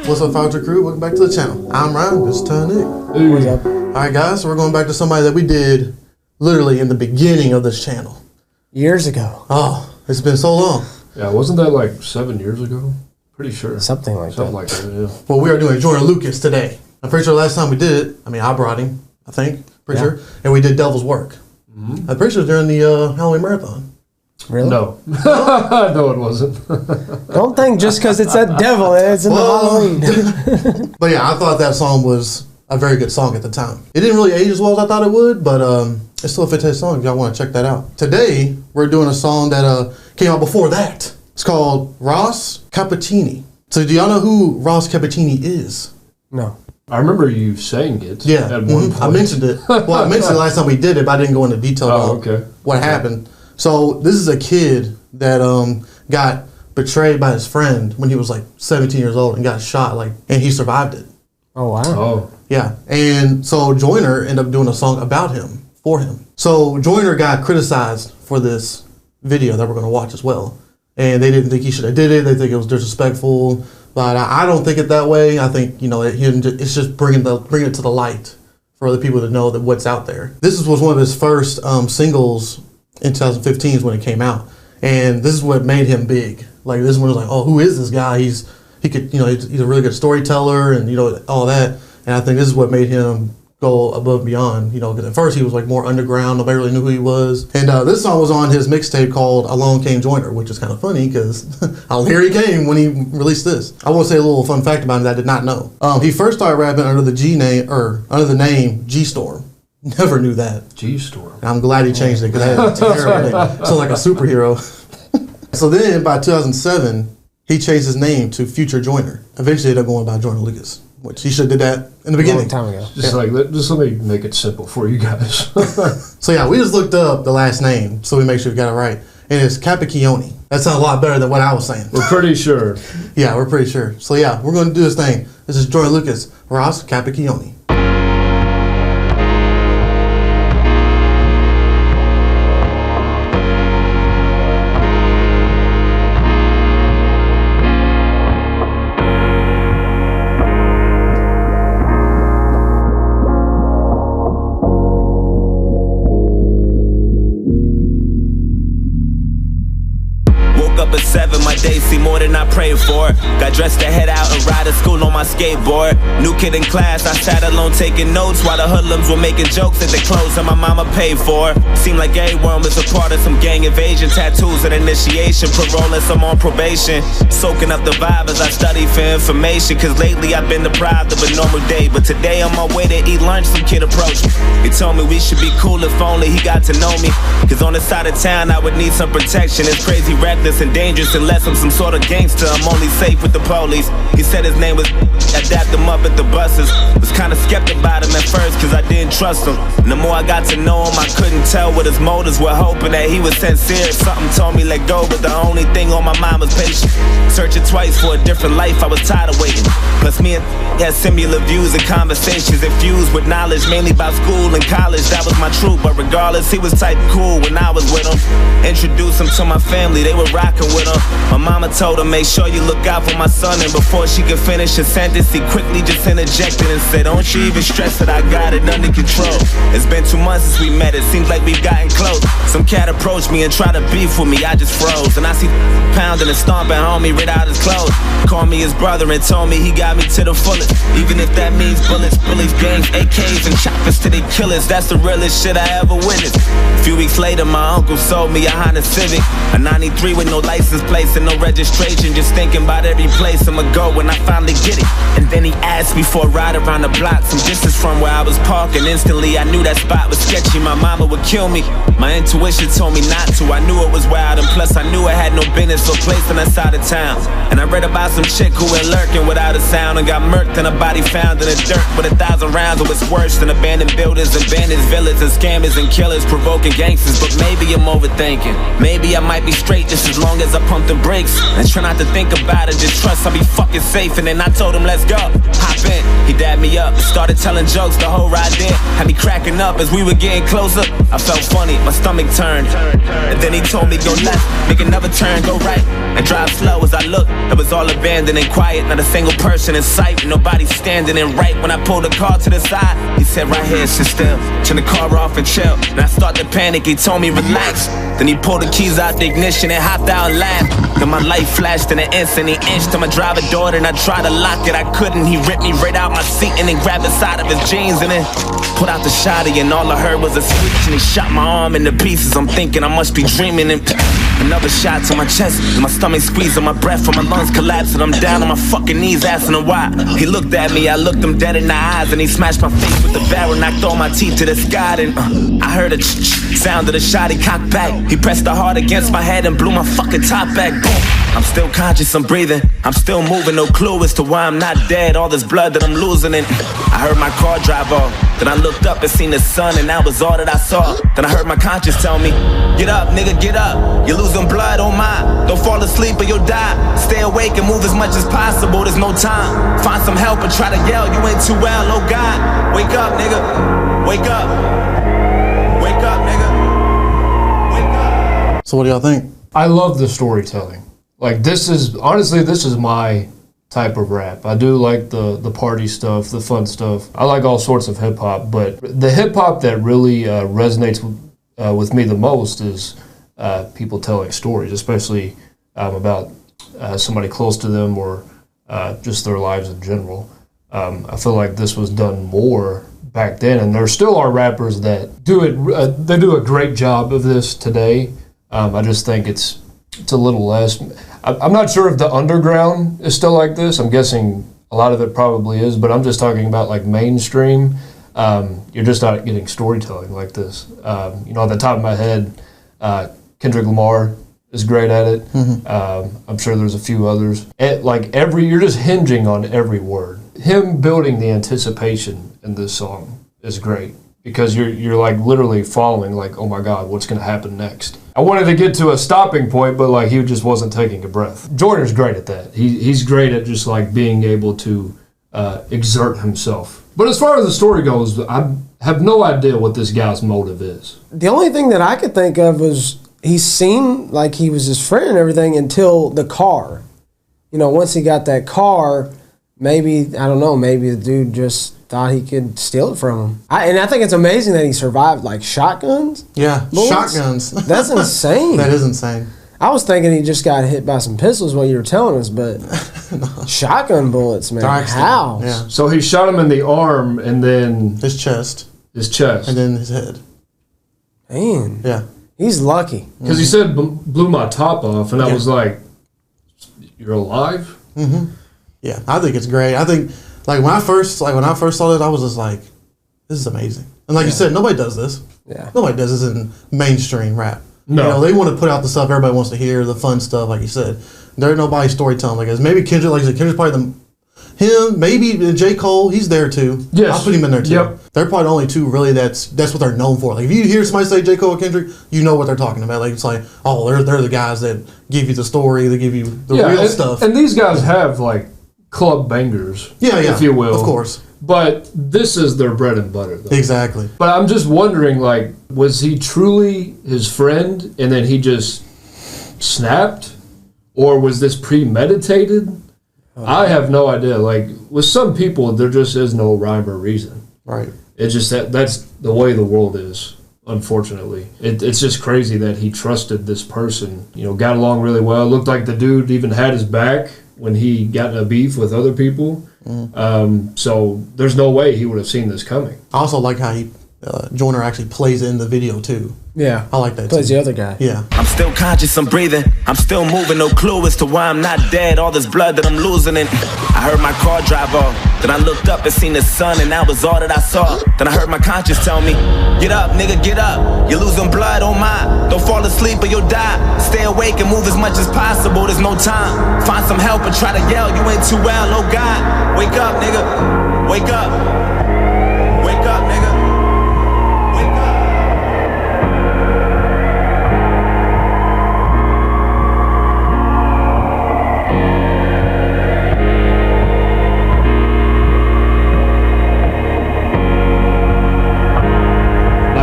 What's up, Founder Crew? Welcome back to the channel. I'm Ryan, this is Nick. Hey. What's up? Alright guys, so we're going back to somebody that we did literally in the beginning of this channel. Years ago. Oh, it's been so long. Yeah, wasn't that like 7 years ago? Pretty sure. Something like that. Yeah. Well, we are doing Joyner Lucas today. I'm pretty sure last time we did it, I brought him, I think, pretty sure, and we did Devil's Work. Mm-hmm. I'm pretty sure during the Halloween Marathon. Really? No. No, it wasn't. Don't think just because it's that devil and it's in the Halloween. But yeah, I thought that song was a very good song at the time. It didn't really age as well as I thought it would, but it's still a fantastic song if y'all want to check that out. Today, we're doing a song that came out before that. It's called Ross Capicchioni. So do y'all know who Ross Capicchioni is? No. I remember you saying it. Yeah, at one point. I mentioned it. Well, I mentioned it last time we did it, but I didn't go into detail about what happened. So this is a kid that got betrayed by his friend when he was like 17 years old and got shot, and he survived it. Oh, wow. Oh. Yeah, and so Joyner ended up doing a song about him, for him. So Joyner got criticized for this video that we're going to watch as well. And they didn't think he should have did it. They think it was disrespectful. But I don't think it that way. I think, it's just bringing it to the light for other people to know that what's out there. This was one of his first singles in 2015 when it came out. And this is what made him big. This is when it was like, oh, who is this guy? He's a really good storyteller and, all that. And I think this is what made him go above and beyond, because at first he was more underground. Nobody really knew who he was. And this song was on his mixtape called Along Came Joyner, which is kind of funny because here he came when he released this. I want to say a little fun fact about him that I did not know. He first started rapping under the name G Storm. Never knew that. G Storm. I'm glad he changed it because that terrible name. Sounds like a superhero. So then by 2007, he changed his name to Future Joyner. Eventually ended up going by Joyner Lucas, which he should have did that in the beginning. A long time ago. Just let me make it simple for you guys. So yeah, we just looked up the last name so we make sure we got it right. And it's Capicchioni. That sounds a lot better than what I was saying. We're pretty sure. Yeah, we're pretty sure. So yeah, we're going to do this thing. This is Joyner Lucas, Ross Capicchioni. Up at 7, my days seem more than I prayed for. Got dressed to head out and ride to school on my skateboard. New kid in class, I sat alone taking notes while the hoodlums were making jokes at the clothes that my mama paid for. Seemed like everyone was a part of some gang invasion. Tattoos and initiation, parole and some on probation. Soaking up the vibe as I study for information, cause lately I've been deprived of a normal day. But today on my way to eat lunch, some kid approached me. He told me we should be cool if only he got to know me, cause on this side of town I would need some protection. It's crazy, reckless, and dangerous unless I'm some sort of gangster. I'm only safe with the police. He said his name was I dapped him up at the buses. Was kinda skeptic about him at first cause I didn't trust him. And the more I got to know him, I couldn't tell what his motives were, hoping that he was sincere. Something told me let go, but the only thing on my mind was patience. Searching twice for a different life, I was tired of waiting. Plus me and had similar views and conversations infused with knowledge, mainly about school and college. That was my truth, but regardless, he was type cool when I was with him. Introduced him to my family, they were rocking with him. My mama told her, make sure you look out for my son. And before she could finish her sentence, he quickly just interjected and said, don't you even stress that I got it under control. It's been 2 months since we met, it seems like we've gotten close. Some cat approached me and tried to beef with me, I just froze. And I see pounding and stomping, homie, rid out his clothes. Called me his brother and told me he got me to the fullest. Even if that means bullets, bullies, gangs, AKs, and choppers to they killers. That's the realest shit I ever witnessed. A few weeks later, my uncle sold me a Honda Civic, a 93 with no license plates and no registration. Just thinking about every place I'ma go when I finally get it. And then he asked me for a ride around the block, some distance from where I was parking. Instantly I knew that spot was sketchy, my mama would kill me. My intuition told me not to, I knew it was wild, and plus I knew I had no business or place on that side of town. And I read about some chick who went lurking without a sound and got murked and a body found in the dirt with 1,000 rounds. It was worse than abandoned buildings, abandoned villages, and scammers and killers provoking gangsters. But maybe I'm overthinking, maybe I might be straight just as long as as I pumped the brakes and try not to think about it, just trust I'll be fucking safe. And then I told him, let's go. Hop in, he dabbed me up, started telling jokes the whole ride there. Had me cracking up as we were getting closer. I felt funny, my stomach turned. And then he told me, go left, make another turn, go right, and drive slow. As I looked, it was all abandoned and quiet, not a single person in sight, nobody standing. And right when I pulled the car to the side, he said, right here, sit still, turn the car off and chill. And I start to panic, he told me, relax. Then he pulled the keys out the ignition and hopped out and laughed. Then my light flashed in an instant, he inched to my driver door, and I tried to lock it, I couldn't. He ripped me right out my seat and then grabbed the side of his jeans and then put out the shotty, and all I heard was a screech, and he shot my arm into pieces. I'm thinking I must be dreaming, and another shot to my chest, and my stomach squeezing, my breath from my lungs collapsing. I'm down on my fucking knees asking him why. He looked at me, I looked him dead in the eyes, and he smashed my face with the barrel, knocked all my teeth to the sky. And I heard a sound of the shot, he cocked back. He pressed the hard against my head and blew my fucking top back. Boom. I'm still conscious, I'm breathing, I'm still moving, no clue as to why I'm not dead. All this blood that I'm losing, and I heard my car drive off. Then I looked up and seen the sun, and that was all that I saw. Then I heard my conscience tell me, get up, nigga, get up. You're losing blood, oh my. Don't fall asleep or you'll die. Stay awake and move as much as possible, there's no time. Find some help and try to yell, you ain't too well, oh God. Wake up, nigga, wake up. Wake up, nigga, wake up. So what do y'all think? I love the storytelling. Like, this is my type of rap. I do like the party stuff, the fun stuff. I like all sorts of hip hop, but the hip hop that really resonates with me the most is people telling stories, especially about somebody close to them or just their lives in general. I feel like this was done more back then, and there still are rappers that do it. They do a great job of this today. I just think it's a little less. I'm not sure if the underground is still like this. I'm guessing a lot of it probably is, but I'm just talking about like mainstream. You're just not getting storytelling like this. At the top of my head, Kendrick Lamar is great at it. Mm-hmm. I'm sure there's a few others. You're just hinging on every word. Him building the anticipation in this song is great because you're like literally following like, oh my God, what's going to happen next? I wanted to get to a stopping point, but like he just wasn't taking a breath. Joyner's great at that. He's great at just like being able to exert himself. But as far as the story goes, I have no idea what this guy's motive is. The only thing that I could think of was he seemed like he was his friend and everything until the car. Once he got that car, maybe the dude just thought he could steal it from him. I think it's amazing that he survived like shotguns. Yeah, bullets. Shotguns. That's insane. That is insane. I was thinking he just got hit by some pistols while you were telling us, but no. Shotgun bullets, man. How? Yeah. So he shot him in the arm and then his chest, and then his head. Man, yeah, he's lucky because he said blew my top off, and I was like, "You're alive." Mm-hmm. Yeah, I think it's great. I think when I first saw it, I was just like, "This is amazing." And like you said, nobody does this. Yeah, nobody does this in mainstream rap. No, they want to put out the stuff everybody wants to hear, the fun stuff, like you said. There's nobody storytelling like this. Maybe Kendrick, like you said, Kendrick's probably him. Maybe J. Cole, he's there too. Yes, I'll put him in there too. Yep. They're probably the only two really that's what they're known for. Like if you hear somebody say J. Cole or Kendrick, you know what they're talking about. Like it's like, oh, they're the guys that give you the story, they give you the real stuff. And these guys have like club bangers, if you will, of course. But this is their bread and butter, though. Exactly. But I'm just wondering, like, was he truly his friend and then he just snapped? Or was this premeditated? I have no idea. Like, with some people, there just is no rhyme or reason. Right. It's just that's the way the world is, unfortunately. It's just crazy that he trusted this person, got along really well. Looked like the dude even had his back when he got in a beef with other people. Mm. So there's no way he would have seen this coming. I also like how Joyner actually plays in the video too. Yeah, I like that plays too. The other guy. Yeah. I'm still conscious, I'm breathing, I'm still moving, no clue as to why I'm not dead. All this blood that I'm losing, and I heard my car drive off. Then I looked up and seen the sun, and that was all that I saw. Then I heard my conscience tell me, get up, nigga, get up. You're losing blood, oh my. Don't fall asleep or you'll die. Stay awake and move as much as possible, there's no time. Find some help and try to yell, you ain't too well, oh God. Wake up, nigga, wake up. Wake up, nigga. Wake up.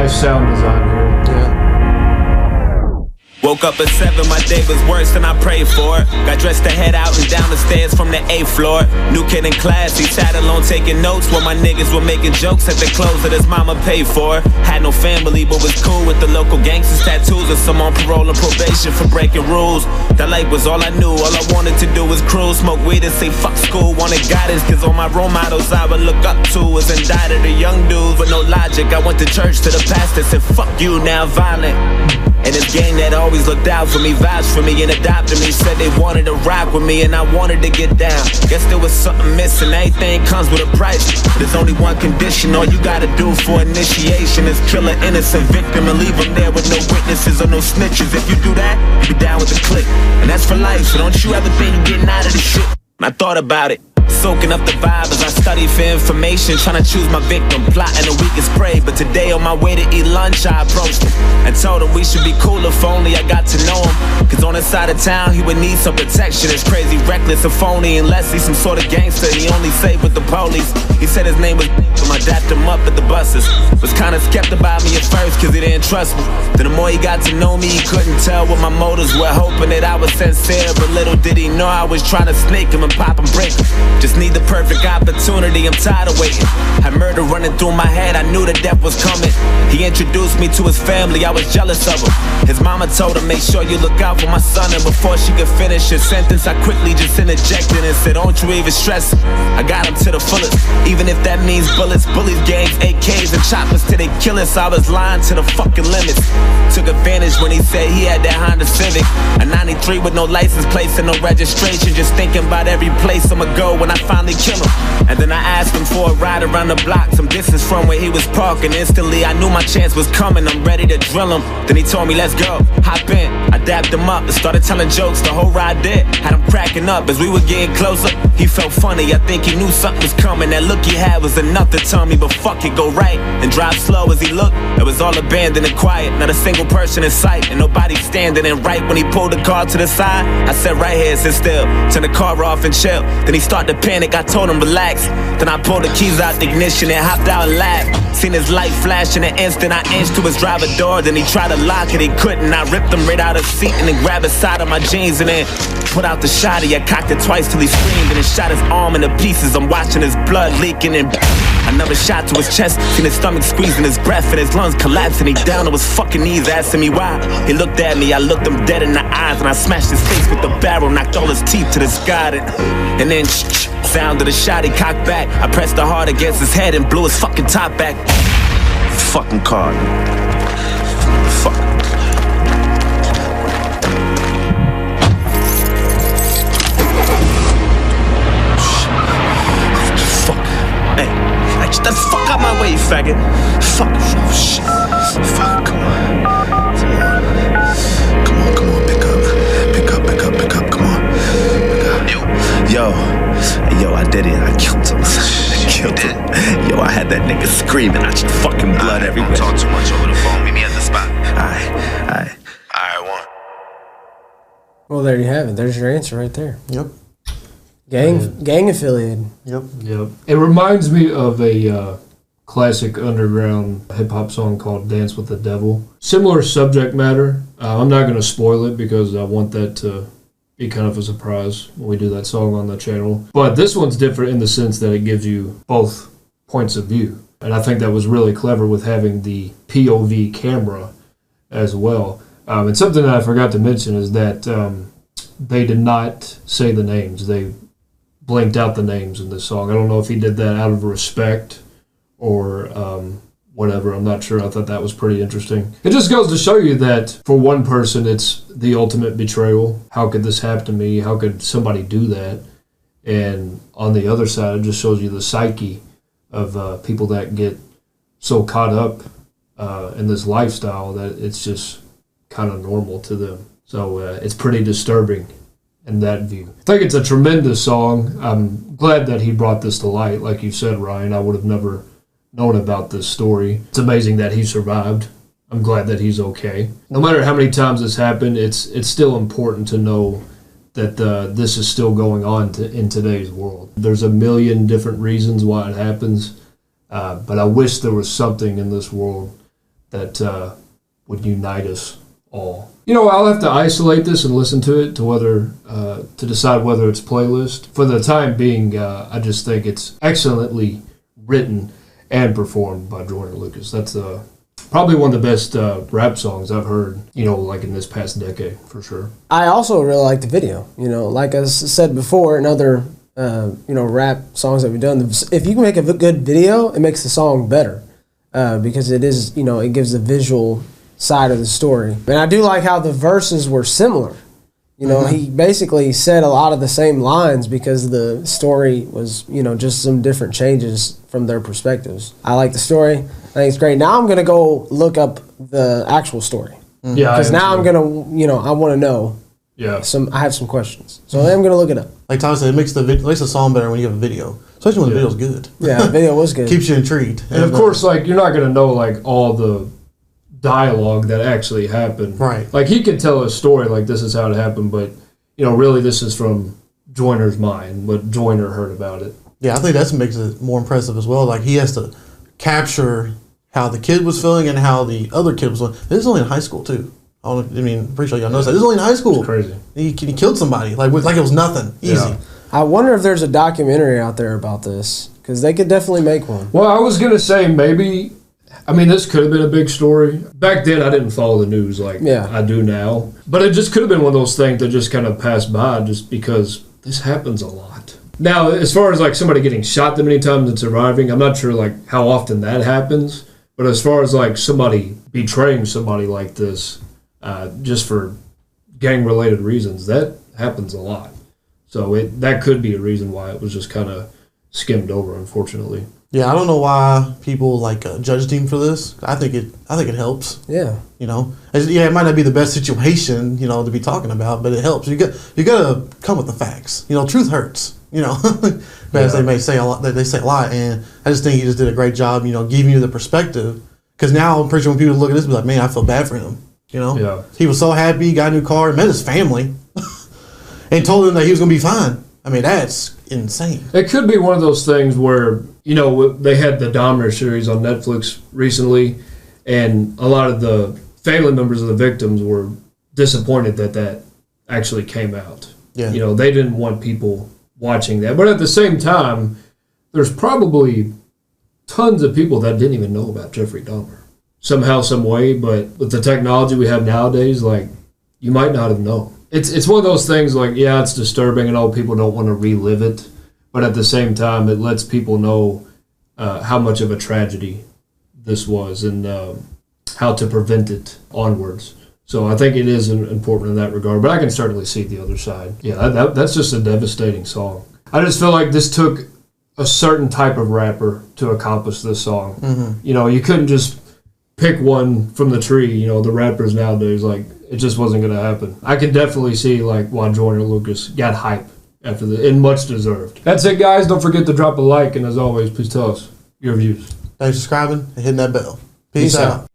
Nice sound design here. Yeah. Woke up at 7, my day was worse than I prayed for. Got dressed to head out and down the stairs from the 8th floor. New kid in class, he sat alone taking notes while my niggas were making jokes at the clothes that his mama paid for. Had no family but was cool with the local gangsters, tattoos, and some on parole and probation for breaking rules. That life was all I knew, all I wanted to do was cruise, smoke weed and say fuck school. Wanted guidance cause all my role models I would look up to was indicted the young dudes with no logic. I went to church to the pastor, said fuck you, now violent. And this gang that always looked out for me, vouched for me and adopted me, said they wanted to rock with me and I wanted to get down. Guess there was something missing, everything comes with a price. There's only one condition, all you gotta do for initiation is kill an innocent victim and leave them there with no witnesses or no snitches. If you do that, you be down with the clique. And that's for life, so don't you ever think you're getting out of this shit. And I thought about it, soaking up the vibe as I study for information, trying to choose my victim, plotting the weakest prey. But today on my way to eat lunch, I approached him and told him we should be cool if only I got to know him. Cause on his side of town, he would need some protection. It's crazy, reckless, and phony, unless he's some sort of gangster. He only saved with the police. He said his name was I dapped him up at the buses. Was kinda skeptical about me at first cause he didn't trust me. Then the more he got to know me, he couldn't tell what my motives were, hoping that I was sincere. But little did he know I was trying to snake him and pop and break him. Just need the perfect opportunity, I'm tired of waiting. Had murder running through my head, I knew that death was coming. He introduced me to his family, I was jealous of him. His mama told him, make sure you look out for my son. And before she could finish her sentence, I quickly just interjected and said, don't you even stress him, I got him to the fullest. Even if that means bullets, bullies, gangs, AKs, and choppers till they kill us, I was lying to the fucking limits. Took advantage when he said he had that Honda Civic, a 93 with no license plates and no registration. Just thinking about every place I'ma go when I finally kill him. And then I asked him for a ride around the block, some distance from where he was parking. Instantly I knew my chance was coming, I'm ready to drill him. Then he told me let's go, hop in. I dapped him up and started telling jokes, the whole ride did. Had him cracking up as we were getting closer. He felt funny, I think he knew something was coming. That look he had was enough to tell me, but fuck it, go right and drive slow. As he looked, it was all abandoned and quiet, not a single person in sight, and nobody standing. And right when he pulled the car to the side, I said right here, sit still, turn the car off and chill. Then he started to panic, I told him relax. Then I pulled the keys out the ignition and hopped out and laughed. Seen his light flash in an instant, I inched to his driver door. Then he tried to lock it, he couldn't. I ripped him right out of the seat and then grabbed the side of my jeans and then put out the shotty. I cocked it twice till he screamed and then shot his arm into pieces. I'm watching his blood leaking and another shot to his chest. Seen his stomach squeezing, his breath and his lungs collapsing. He down on his fucking knees asking me why. He looked at me, I looked him dead in the eyes and I smashed his face with the barrel, knocked all his teeth to the sky. And then sound of the shot, he cocked back. I pressed the hard against his head and blew his fucking top back. Fucking car. Fuck. Fuck. Hey, get the fuck out my way, you faggot. Fuck. Oh, shit. Fuck, come on. Come on, pick up, come on. Yo, I did it. I killed him. Yo, I had that nigga screaming. I just fucking blood everywhere. Don't talk too much over the phone. Meet me at the spot. Alright, one. Well, there you have it. There's your answer right there. Yep. Gang affiliated. Yep. It reminds me of a classic underground hip-hop song called Dance with the Devil. Similar subject matter. I'm not going to spoil it because I want that to be kind of a surprise when we do that song on the channel. But this one's different in the sense that it gives you both points of view. And I think that was really clever with having the POV camera as well. And something that I forgot to mention is that they did not say the names. They blanked out the names in this song. I don't know if he did that out of respect or whatever. I'm not sure. I thought that was pretty interesting. It just goes to show you that for one person, it's the ultimate betrayal. How could this happen to me? How could somebody do that? And on the other side, it just shows you the psyche of people that get so caught up in this lifestyle that it's just kind of normal to them. So it's pretty disturbing in that view. I think it's a tremendous song. I'm glad that he brought this to light. Like you said, Ryan, I would have never known about this story. It's amazing that he survived. I'm glad that he's okay. No matter how many times this happened, it's still important to know that this is still going on in today's world. There's a million different reasons why it happens, but I wish there was something in this world that would unite us all. You know, I'll have to isolate this and listen to it to decide whether it's playlist. For the time being, I just think it's excellently written and performed by Joyner Lucas. That's probably one of the best rap songs I've heard, you know, like in this past decade, for sure. I also really like the video. You know, like I said before in other, rap songs that we've done, if you can make a good video, it makes the song better because it is, it gives the visual side of the story. And I do like how the verses were similar. You know, he basically said a lot of the same lines because the story was, just some different changes from their perspectives. I like the story. I think it's great. Now I'm going to go look up the actual story. Yeah. Because now I'm going to, I want to know. Yeah. I have some questions. So I'm going to look it up. Like Tyler said, it makes the song better when you have a video. Especially when the video's good. Yeah, the video was good. Keeps you intrigued. And of course, like, you're not going to know, like, all the dialogue that actually happened. Right. Like, he could tell a story like this is how it happened, but, really this is from Joyner's mind, what Joyner heard about it. Yeah, I think that makes it more impressive as well. Like, he has to capture how the kid was feeling and how the other kid was feeling. This is only in high school, too. I'm pretty sure y'all know that. This is only in high school. It's crazy. He killed somebody. Like it was nothing. Easy. Yeah. I wonder if there's a documentary out there about this, because they could definitely make one. Well, I was going to say maybe, this could have been a big story. Back then, I didn't follow the news like I do now. But it just could have been one of those things that just kind of passed by just because this happens a lot. Now, as far as like somebody getting shot that many times and surviving, I'm not sure like how often that happens. But as far as like somebody betraying somebody like this, just for gang-related reasons, that happens a lot. So that could be a reason why it was just kind of skimmed over, unfortunately. Yeah, I don't know why people like judge team for this. I think it helps. Yeah. It might not be the best situation, to be talking about, but it helps. You got to come with the facts. Truth hurts. As they may say a lot, they say a lot, and I just think he just did a great job. Giving you the perspective. Because now I'm pretty sure when people look at this, be like, man, I feel bad for him. Yeah. He was so happy, got a new car, met his family, and told them that he was going to be fine. That's insane. It could be one of those things where, they had the Dahmer series on Netflix recently, and a lot of the family members of the victims were disappointed that actually came out. Yeah. They didn't want people watching that. But at the same time, there's probably tons of people that didn't even know about Jeffrey Dahmer. Somehow, some way, but with the technology we have nowadays, like, you might not have known. It's one of those things, like, yeah, it's disturbing and all people don't want to relive it, but at the same time, it lets people know how much of a tragedy this was and how to prevent it onwards. So I think it is important in that regard, but I can certainly see the other side. Yeah, that's just a devastating song. I just feel like this took a certain type of rapper to accomplish this song. Mm-hmm. You couldn't just pick one from the tree, the rappers nowadays, like, it just wasn't going to happen. I can definitely see, like, why Joyner Lucas got hype after and much deserved. That's it, guys. Don't forget to drop a like, and as always, please tell us your views. Thanks for subscribing and hitting that bell. Peace out.